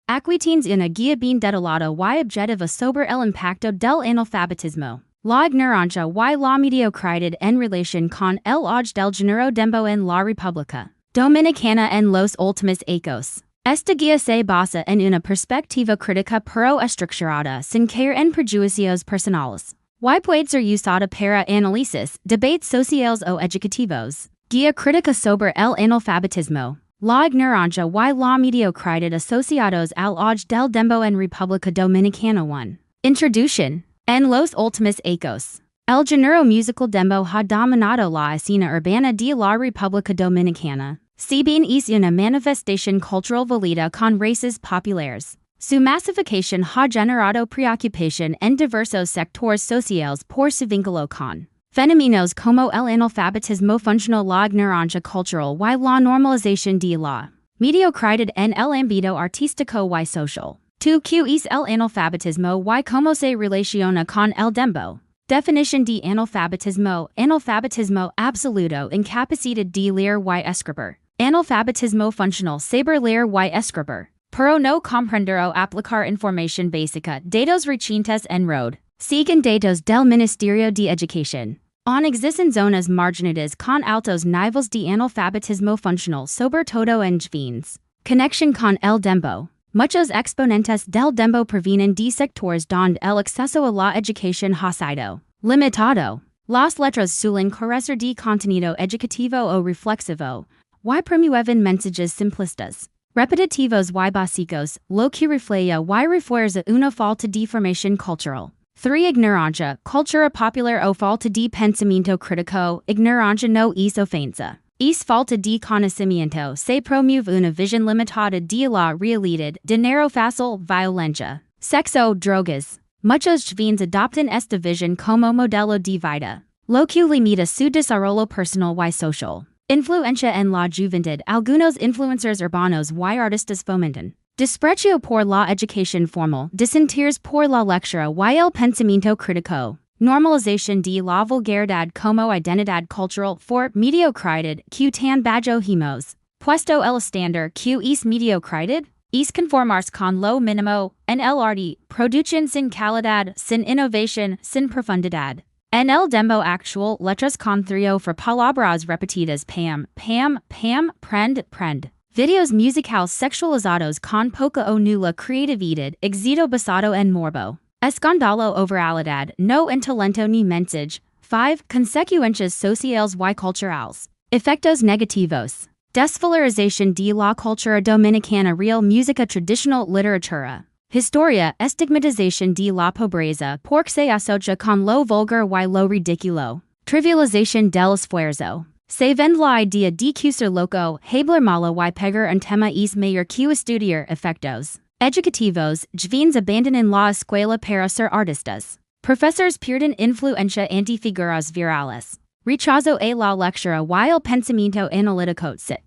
Aquí tienes una guía bien detallada y objetiva sobre el impacto del analfabetismo, la ignorancia y la mediocridad en relación con el auge del género Dembow en la República Dominicana en los últimos años. Esta guía se basa en una perspectiva crítica pero estructurada sin caer en prejuicios personales. Y puede ser usada para análisis, debates sociales o educativos. Guía crítica sobre el analfabetismo, la ignorancia y la mediocridad asociados al auge del Dembow en República Dominicana 1. Introduction. En los últimos años, el género musical Dembow ha dominado la escena urbana de la República Dominicana. Si bien es una manifestación cultural válida con raíces populares, su masificación ha generado preocupación en diversos sectores sociales por su vínculo con fenómenos como el analfabetismo funcional, la ignorancia cultural y la normalización de la mediocridad en el ámbito artístico y social. ¿Qué es el analfabetismo y cómo se relaciona con el Dembow? Definición de analfabetismo: analfabetismo absoluto, incapacidad de leer y escribir. Analfabetismo funcional: saber leer y escribir, pero no comprender o aplicar información básica. Datos recientes en road. Siguen datos del Ministerio de Educación. Aún existen zonas marginadas con altos niveles de analfabetismo funcional, sobre todo en juvens. Conexión con el Dembow. Muchos exponentes del Dembow provienen de sectores donde el acceso a la educación ha sido limitado. Las letras suelen carecer de contenido educativo o reflexivo, y promueven mensajes simplistas, repetitivos y básicos, lo que refleja y refuerza una falta de formación cultural. 3. Ignorancia, cultura popular o falta de pensamiento crítico. Ignorancia no es ofensa. Es falta de conocimiento. Se promueve una visión limitada de la realidad. Dinero fácil, violencia, sexo, drogas. Muchos jóvenes adoptan esta visión como modelo de vida, lo que limita su desarrollo personal y social. Influencia en la juventud. Algunos influencers urbanos y artistas fomentan desprecio por la educación formal, desinterés por la lectura y el pensamiento crítico. Normalización de la vulgaridad como identidad cultural. 4. Mediocridad, que tan bajo hemos puesto el estándar. Que es mediocridad? Es conformarse con lo mínimo en el arte, producción sin calidad, sin innovación, sin profundidad. En el Dembow actual, letras con trio for palabras repetidas: pam, pam, pam, prend. Videos musicales sexualizados con poca o nula creatividad, éxito basado en morbo. Escándalo o viralidad, no talento ni mensaje. 5. Consecuencias sociales y culturales. Efectos negativos. Desvalorización de la cultura dominicana. Real música tradicional. Literatura. Historia. Estigmatización de la pobreza porque se asocia con lo vulgar y lo ridículo. Trivialización del esfuerzo. Se vende la idea de que ser loco, hablar malo y pegar un tema es mejor que estudiar. Efectos educativos. Jóvenes abandonan la escuela para ser artistas. Profesores pierden influencia ante figuras virales. Rechazo a la lectura y el pensamiento analítico. 6.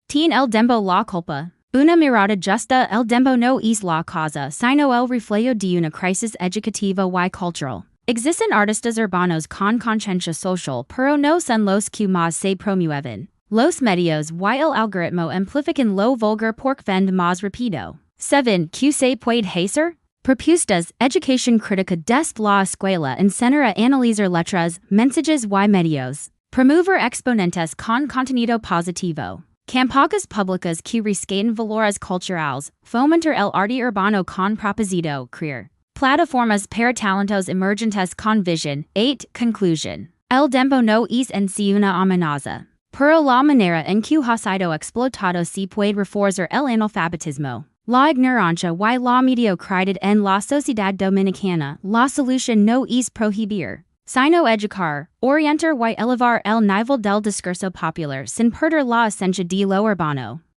Tiene el Dembow la culpa. Una mirada justa. El Dembow no es la causa, sino el reflejo de una crisis educativa y cultural. Existen artistas urbanos con conciencia social, pero no son los que más se promueven. Los medios y el algoritmo amplifican lo vulgar porque vende más rápido. 7. ¿Qué se puede hacer? Propuestas. Educación crítica des la escuela enseñar a analizar letras, mensajes y medios. Promover exponentes con contenido positivo. Campañas públicas que rescaten valores culturales. Fomentar el arte urbano con propósito. Crear plataformas para talentos emergentes con visión. 8. Conclusion. El Dembow no es en sí una amenaza, pero la manera en que ha sido explotado se puede reforzar el analfabetismo, la ignorancia y la mediocridad en la sociedad dominicana. La solución no es prohibir, sino educar, orientar y elevar el nivel del discurso popular sin perder la esencia de lo urbano.